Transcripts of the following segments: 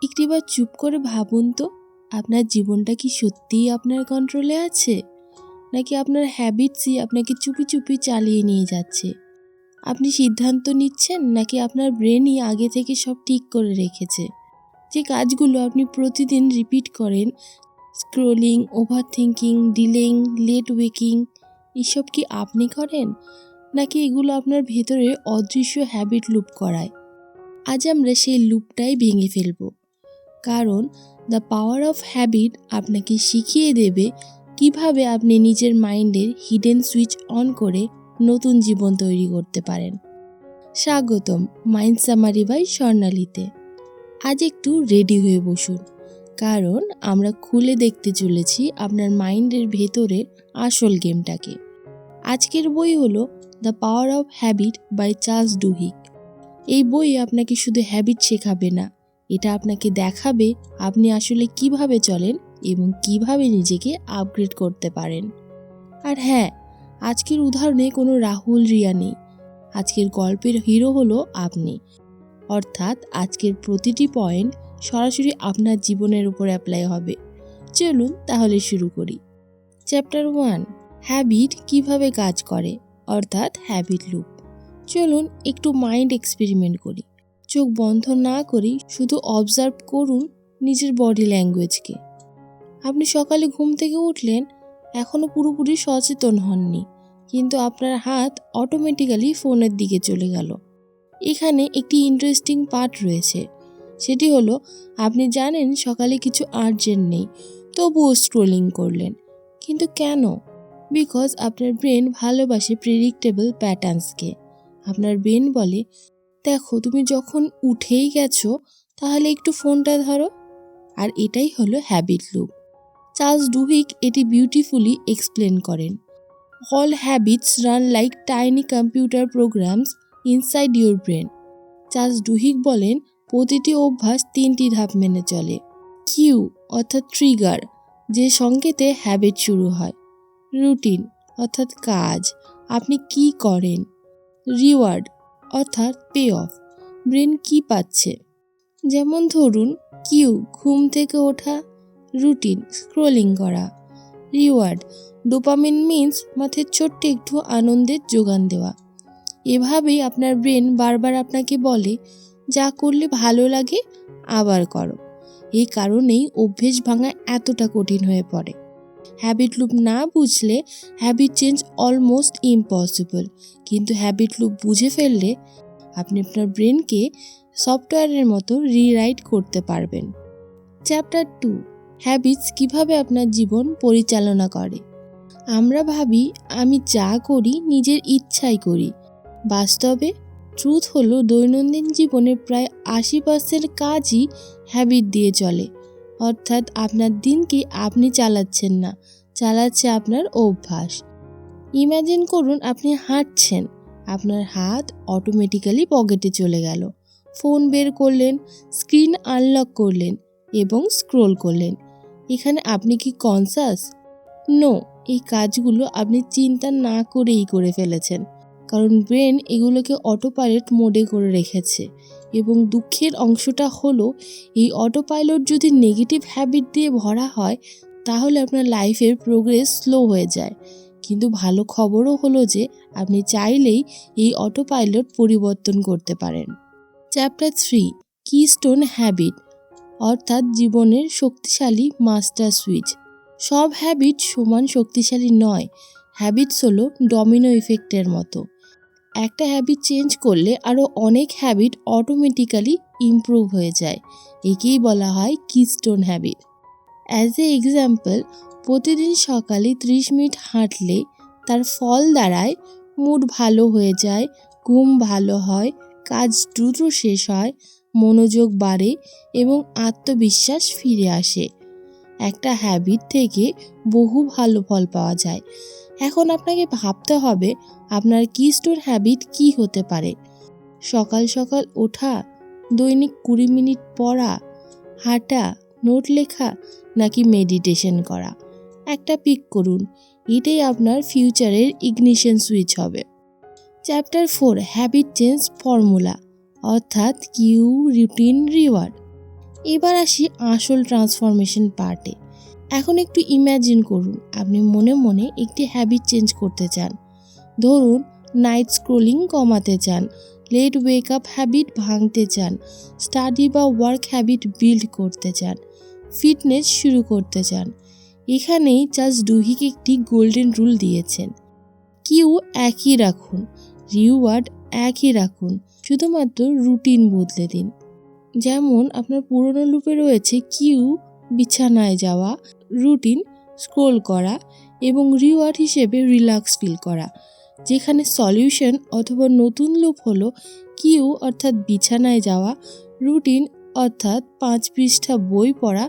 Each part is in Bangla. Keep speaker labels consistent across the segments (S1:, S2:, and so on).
S1: একটিবার চুপ করে ভাবুন তো, আপনার জীবনটা কি সত্যিই আপনার কন্ট্রোলে আছে, নাকি আপনার হ্যাবিটসই আপনাকে চুপি চুপি চালিয়ে নিয়ে যাচ্ছে? আপনি সিদ্ধান্ত নিচ্ছেন, নাকি আপনার ব্রেনই আগে থেকে সব ঠিক করে রেখেছে? যে কাজগুলো আপনি প্রতিদিন রিপিট করেন, scrolling, overthinking, delaying, late waking, এসব কি আপনি করেন, নাকি এগুলো আপনার ভেতরে অদৃশ্য হ্যাবিট লুপ করায়? আজ আমরা সেই লুপটাই ভেঙে ফেলব, কারণ দ্য পাওয়ার অফ হ্যাবিট আপনাকে শিখিয়ে দেবে কিভাবে আপনি নিজের মাইন্ডের হিডেন সুইচ অন করে নতুন জীবন তৈরি করতে পারেন। স্বাগতম মাইন্ড সামারি বাই স্বর্ণালীতে। আজ একটু রেডি হয়ে বসুন, কারণ আমরা খুলে দেখতে চলেছি আপনার মাইন্ডের ভেতরের আসল গেমটাকে। আজকের বই হলো the power of habit by Charles Duhigg. এই বই আপনাকে শুধু হ্যাবিট শেখাবে না, এটা আপনাকে দেখাবে আপনি আসলে কিভাবে চলেন এবং কিভাবে নিজেকে আপগ্রেড করতে পারেন। আর হ্যাঁ, আজকের উদাহরণে কোনো রাহুল রিয়া নেই। আজকের গল্পের হিরো হলো আপনি, অর্থাৎ আজকের প্রতিটি পয়েন্ট সরাসরি আপনার জীবনের উপর অ্যাপ্লাই হবে। চলুন তাহলে শুরু করি। চ্যাপ্টার 1, হ্যাবিট কিভাবে কাজ করে, অর্থাৎ হ্যাবিট লুপ। চলুন একটু মাইন্ড এক্সপেরিমেন্ট করি। চোখ বন্ধ না করি শুধু অবজার্ভ করুন নিজের বডি ল্যাঙ্গুয়েজকে। আপনি সকালে ঘুম থেকে উঠলেন, এখনও পুরোপুরি সচেতন হননি, কিন্তু আপনার হাত অটোমেটিক্যালি ফোনের দিকে চলে গেল। এখানে একটি ইন্টারেস্টিং পার্ট রয়েছে, সেটি হলো আপনি জানেন সকালে কিছু আর্জেন্ট নেই, তবুও স্ক্রোলিং করলেন। কিন্তু কেন? বিকজ আপনার ব্রেন ভালোবাসে প্রেডিক্টেবল প্যাটার্নসকে। আপনার ব্রেন বলে, দেখো তুমি যখন উঠেই গেছো, তাহলে একটু ফোনটা ধরো। আর এটাই হলো হ্যাবিট লুপ। চার্লস ডুহিগ এটি বিউটিফুলি এক্সপ্লেন করেন। All habits run like tiny computer programs inside your brain. Charles Duhigg বলেন, প্রতিটি অভ্যাস 3টি ধাপ মেনে চলে। কিউ অর্থাৎ ট্রিগার, যে সংকেতে হ্যাবিট শুরু হয়। রুটিন অর্থাৎ কাজ, আপনি কি করেন। রিওয়ার্ড অর্থাৎ পে অফ, ব্রেন কি পাচ্ছে। যেমন ধরুন, কিউ ঘুম থেকে ওঠা, রুটিন স্ক্রোলিং করা, রিওয়ার্ড ডোপামিন মিন্স মাথায় ছোট্ট একটু আনন্দের যোগান দেওয়া। এভাবেই আপনার ব্রেন বারবার আপনাকে বলে, যা করলে ভালো লাগে আবার করো। এই কারণেই অভ্যেস ভাঙা এতটা কঠিন হয়ে পড়ে। হ্যাবিট লুপ না বুঝলে হ্যাবিট চেঞ্জ অলমোস্ট ইম্পসিবল, কিন্তু হ্যাবিট লুপ বুঝে ফেললে আপনি আপনার ব্রেনকে সফটওয়্যারের মতো রিরাইট করতে পারবেন। চ্যাপ্টার 2, হ্যাবিটস কিভাবে আপনার জীবন পরিচালনা করে। আমরা ভাবি আমি যা করি নিজের ইচ্ছাই করি। বাস্তবে ট্রুথ হলো দৈনন্দিন জীবনের প্রায় 80% কাজই হ্যাবিট দিয়ে চলে। অর্থাৎ আপনার দিনকে আপনি চালাচ্ছেন না, চালাচ্ছে আপনার অভ্যাস। ইমাজিন করুন আপনি হাঁটছেন, আপনার হাত অটোমেটিক্যালি পকেটে চলে গেল, ফোন বের করলেন, স্ক্রিন আনলক করলেন এবং স্ক্রোল করলেন। এখানে আপনি কি কনসাস? নো, এই কাজগুলো আপনি চিন্তা না করেই করে ফেলেছেন, কারণ ব্রেন এগুলোকে অটোপাইলট মোডে করে রেখেছে। এবং দুঃখের অংশটা হলো, এই অটোপাইলট যদি নেগেটিভ হ্যাবিট দিয়ে ভরা হয়, তাহলে আপনার লাইফের প্রোগ্রেস স্লো হয়ে যায়। কিন্তু ভালো খবরও হলো যে আপনি চাইলেই এই অটোপাইলট পরিবর্তন করতে পারেন। চ্যাপ্টার 3, কিস্টোন হ্যাবিট, অর্থাৎ জীবনের শক্তিশালী মাস্টার সুইচ। সব হ্যাবিট সমান শক্তিশালী নয়। হ্যাবিটস হলো ডমিনো ইফেক্টের মতো। একটা হ্যাবিট চেঞ্জ করলে আরও অনেক হ্যাবিট অটোমেটিক্যালি ইমপ্রুভ হয়ে যায়। একেই বলা হয় Keystone habit. As a example, প্রতিদিন সকালে 30 মিনিট হাঁটলে তার ফল দাঁড়ায় মুড ভালো হয়ে যায়, ঘুম ভালো হয়, কাজ দ্রুত শেষ হয়, মনোযোগ বাড়ে এবং আত্মবিশ্বাস ফিরে আসে। একটা হ্যাবিট থেকে বহু ভালো ফল পাওয়া যায়। এখন আপনাকে ভাবতে হবে আপনার কিস্টোন হ্যাবিট কি হতে পারে। সকাল সকাল ওঠা, দৈনিক 20 মিনিট পড়া, হাঁটা, নোট লেখা, নাকি মেডিটেশন করা। একটা পিক করুন, এটাই আপনার ফিউচারের ইগনিশন সুইচ হবে। চ্যাপ্টার 4, হ্যাবিট চেঞ্জ ফর্মুলা, অর্থাৎ কিউ, রুটিন, রিওয়ার্ড। এবার আসি আসল ট্রান্সফরমেশন পার্টে। এখন একটু ইম্যাজিন করুন আপনি মনে মনে একটি হ্যাবিট চেঞ্জ করতে চান। ধরুন নাইট স্ক্রোলিং কমাতে চান, লেট ওয়েক আপ হ্যাবিট ভাঙতে চান, স্টাডি বা ওয়ার্ক হ্যাবিট বিল্ড করতে চান, ফিটনেস শুরু করতে চান। এখানেই চার্লস ডুহিগ একটি গোল্ডেন রুল দিয়েছেন। কিউ একই রাখুন, রিওয়ার্ড একই রাখুন, শুধুমাত্র রুটিন বদলে দিন। যেমন আপনার পুরনো লুপে রয়েছে কিউ বিছানায় যাওয়া, রুটিন স্ক্রোল করা এবং রিওয়ার্ড হিসেবে রিল্যাক্স ফিল করা। যেখানে সলিউশন অথবা নতুন লুপ হলো কিউ অর্থাৎ বিছানায় যাওয়া, রুটিন অর্থাৎ 5 পৃষ্ঠা বই পড়া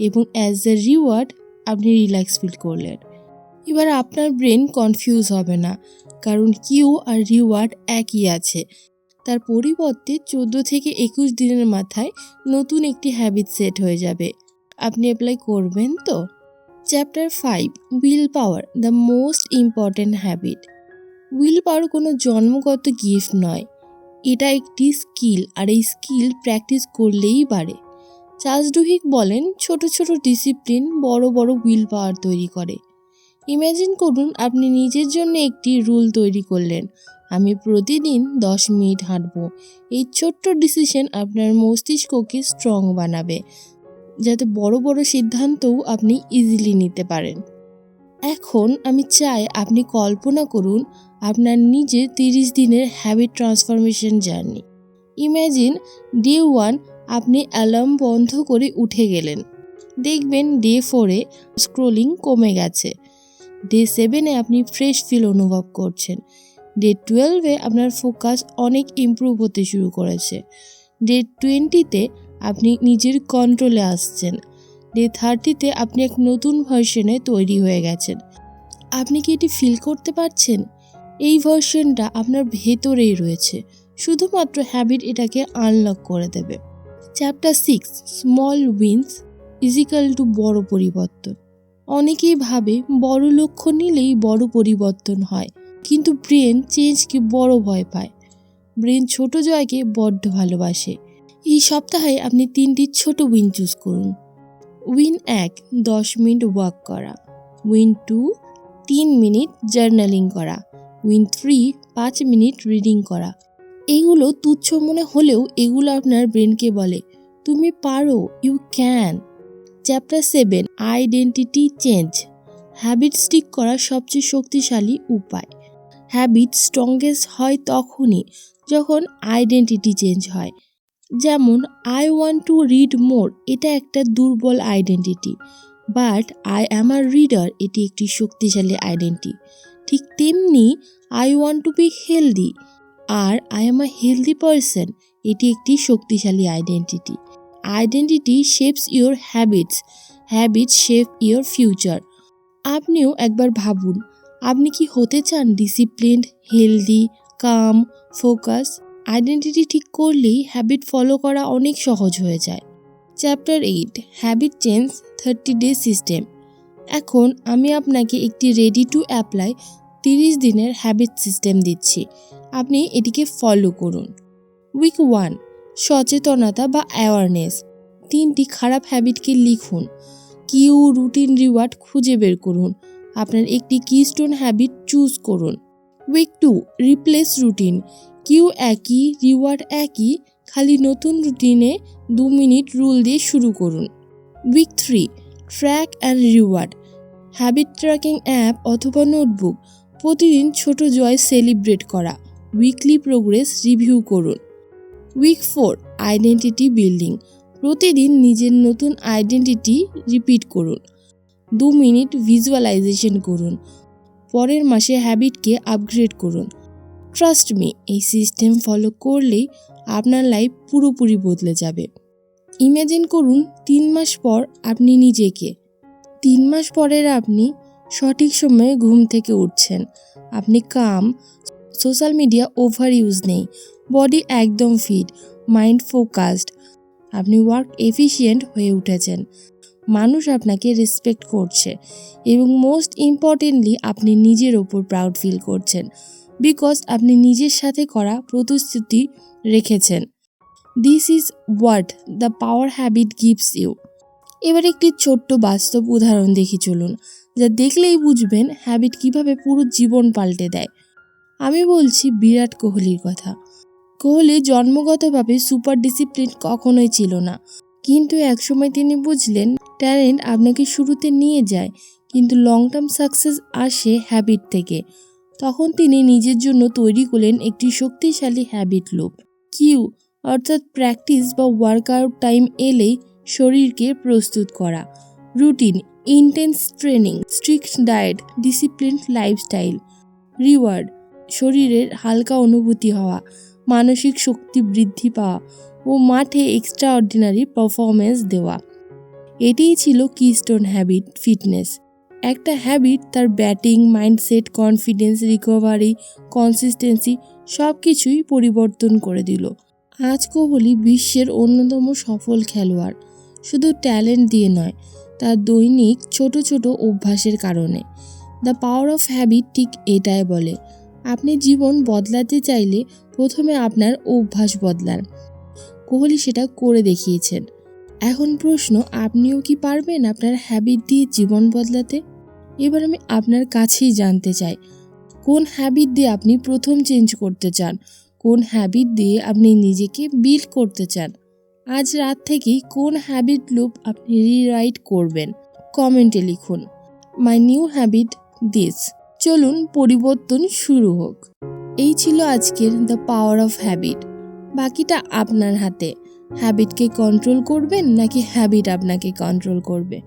S1: এবং অ্যাজ দ্য রিওয়ার্ড আপনি রিল্যাক্স ফিল করলেন। এবার আপনার ব্রেন কনফিউজ হবে না, কারণ কিউ আর রিওয়ার্ড একই আছে। তার পরিবর্তে 14 থেকে 21 দিনের মাথায় নতুন একটি হ্যাবিট সেট হয়ে যাবে। আপনি অ্যাপ্লাই করবেন তো? Chapter 5, will power, the most important habit. Will পাওয়ার কোনো জন্মগত গিফট নয়, এটা একটি স্কিল, আর এই স্কিল প্র্যাকটিস করলেই বাড়ে। চার্লস ডুহিগ বলেন, ছোট ছোট ডিসিপ্লিন বড় বড় উইল পাওয়ার তৈরি করে। ইমাজিন করুন আপনি নিজের জন্য একটি রুল তৈরি করলেন, আমি প্রতিদিন 10 মিনিট হাঁটবো। এই ছোট্ট ডিসিশন আপনার মস্তিষ্ককে স্ট্রং বানাবে, যাতে বড় বড় সিদ্ধান্তও আপনি ইজিলি নিতে পারেন। এখন আমি চাই আপনি কল্পনা করুন আপনার নিজের 30 দিনের habit transformation journey. Imagine day 1 আপনি অ্যালার্ম বন্ধ করে উঠে গেলেন। দেখবেন ডে 4-এ স্ক্রোলিং কমে গেছে। ডে 7-এ আপনি ফ্রেশ ফিল অনুভব করছেন। ডে 12-এ আপনার ফোকাস অনেক ইমপ্রুভ হতে শুরু করেছে। ডে 20-তে আপনি নিজের কন্ট্রোলে আসছেন। ডে 30-তে আপনি এক নতুন ভার্সনে তৈরি হয়ে গেছেন। আপনি কি এটি ফিল করতে পারছেন? এই ভার্সনটা আপনার ভেতরেই রয়েছে, শুধুমাত্র হ্যাবিট এটাকে আনলক করে দেবে। Chapter 6, small wins equal to বড় পরিবর্তন। অনেকেই ভাবে বড় লক্ষ্য নিলেই বড় পরিবর্তন হয়, কিন্তু ব্রেন চেঞ্জকে বড় ভয় পায়। ব্রেন ছোট জয়কে বড্ড ভালোবাসে। এই সপ্তাহে আপনি 3টি ছোট উইন চুজ করুন। উইন 1, 10 মিনিট ওয়াক করা। উইন 2, 3 মিনিট জার্নালিং করা। উইন 3, 5 মিনিট রিডিং করা। এইগুলো তুচ্ছ মনে হলেও এগুলো আপনার ব্রেনকে বলে, তুমি পারো, you can. Chapter 7, identity change, habit stick করার সবচেয়ে শক্তিশালী উপায়। হ্যাবিট স্ট্রংগেস্ট হয় তখনই যখন আইডেন্টিটি চেঞ্জ হয়। যেমন I want to read more, এটা একটা দুর্বল identity, but I am a reader এটি একটি শক্তিশালী আইডেন্টিটি। ঠিক তেমনি I want to be healthy আর I am a healthy person এটি একটি শক্তিশালী identity. Identity shapes your habits, habits shape your future. আপনিও একবার ভাবুন, আপনি কি হতে চান disciplined, healthy, calm, focus? Identity ঠিক করলেই হ্যাবিট ফলো করা অনেক সহজ হয়ে যায়। Chapter 8, habit change 30 day system. এখন আমি আপনাকে একটি রেডি টু অ্যাপ্লাই 30 দিনের হ্যাবিট সিস্টেম দিচ্ছি, আপনি এটিকে ফলো করুন। উইক 1, সচেতনতা বা অ্যাওয়ারনেস। 3টি খারাপ হ্যাবিটকে লিখুন। কিউ, রুটিন, রিওয়ার্ড খুঁজে বের করুন। আপনার একটি কিস্টোন হ্যাবিট চুজ করুন। Week 2, replace routine. কিউ একই, রিওয়ার্ড একই, খালি নতুন রুটিনে 2 মিনিট রুল দিয়ে শুরু করুন। Week 3, track and reward. Habit tracking app অথবা নোটবুক, প্রতিদিন ছোট জয় সেলিব্রেট করা। উইকলি প্রোগ্রেস রিভিউ করুন। Week 4, identity building. প্রতিদিন নিজের নতুন আইডেন্টিটি রিপিট করুন। 2 মিনিট ভিজুয়ালাইজেশন করুন। পরের মাসে হ্যাবিটকে আপগ্রেড করুন। ট্রাস্ট মি, এই সিস্টেম ফলো করলেই আপনার লাইফ পুরোপুরি বদলে যাবে। ইমাজিন করুন 3 মাস পর আপনি নিজেকে। 3 মাস পরের আপনি সঠিক সময়ে ঘুম থেকে উঠছেন, আপনি কাম, সোশ্যাল মিডিয়া ওভার ইউজ নেই, বডি একদম ফিট, মাইন্ড ফোকাসড, আপনি ওয়ার্ক এফিশিয়েন্ট হয়ে উঠেছেন, মানুষ আপনাকে রেসপেক্ট করছে এবং মোস্ট ইম্পর্টেন্টলি আপনি নিজের ওপর প্রাউড ফিল করছেন, বিকজ আপনি নিজের সাথে করা প্রতিশ্রুতি রেখেছেন। This is what the power habit gives you. এবার একটি ছোট্ট বাস্তব উদাহরণ দেখি চলুন, যা দেখলেই বুঝবেন হ্যাবিট কিভাবে পুরো জীবন পাল্টে দেয়। আমি বলছি বিরাট কোহলির কথা। কোহলি জন্মগতভাবে সুপার ডিসিপ্লিন কখনোই ছিল না, কিন্তু একসময় তিনি বুঝলেন ট্যালেন্ট আপনাকে শুরুতে নিয়ে যায়, কিন্তু লং টার্ম সাকসেস আসে হ্যাবিট থেকে। তখন তিনি নিজের জন্য তৈরি করলেন একটি শক্তিশালী হ্যাবিট লুপ। কিউ অর্থাৎ প্র্যাকটিস বা ওয়ার্কআউট টাইম এলেই শরীরকে প্রস্তুত করা। Routine, intense training, strict diet, disciplined lifestyle. Reward, শরীরের হালকা অনুভূতি হওয়া, মানসিক শক্তি বৃদ্ধি পাওয়া ও মাঠে এক্সট্রা অর্ডিনারি পারফরমেন্স দেওয়া। এটিই ছিল কিস্টোন হ্যাবিট ফিটনেস। একটা হ্যাবিট তার batting, mindset, confidence, recovery, consistency সব কিছুই পরিবর্তন করে দিল। আজ কোহলি বিশ্বের অন্যতম সফল খেলোয়াড়, শুধু ট্যালেন্ট দিয়ে নয়, তার দৈনিক ছোট ছোট অভ্যাসের কারণে। দ্য পাওয়ার অফ হ্যাবিট ঠিক এটাই বলে, আপনি জীবন বদলাতে চাইলে প্রথমে আপনার অভ্যাস বদলান। কোহলি সেটা করে দেখিয়েছেন। এখন প্রশ্ন, আপনিও কি পারবেন আপনার হ্যাবিট দিয়ে জীবন বদলাতে? এবার আমি আপনার কাছেই জানতে চাই, কোন হ্যাবিট দিয়ে আপনি প্রথম চেঞ্জ করতে চান? কোন হ্যাবিট দিয়ে আপনি নিজেকে বিল্ড করতে চান? আজ রাত থেকেই কোন হ্যাবিট লুপ আপনি রিরাইট করবেন? কমেন্টে লিখুন, মাই নিউ হ্যাবিট দিস। চলুন পরিবর্তন শুরু হোক। এই ছিল আজকের দ্য পাওয়ার অফ হ্যাবিট। বাকিটা আপনার হাতে। হ্যাবিটকে কন্ট্রোল করবেন নাকি হ্যাবিট আপনাকে কন্ট্রোল করবে?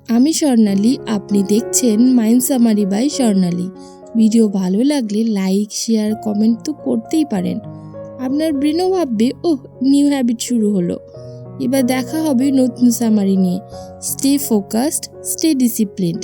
S1: আমি স্বর্ণালী, আপনি দেখছেন mind summary by Swarnali. Video ভালো লাগলে লাইক, শেয়ার, কমেন্ট তো করতেই পারেন। আপনার ব্রেনও ভাববে, ওহ, নিউ হ্যাবিট শুরু হলো। এবার দেখা হবে নতুন সামারি নিয়ে। Stay focused, stay disciplined.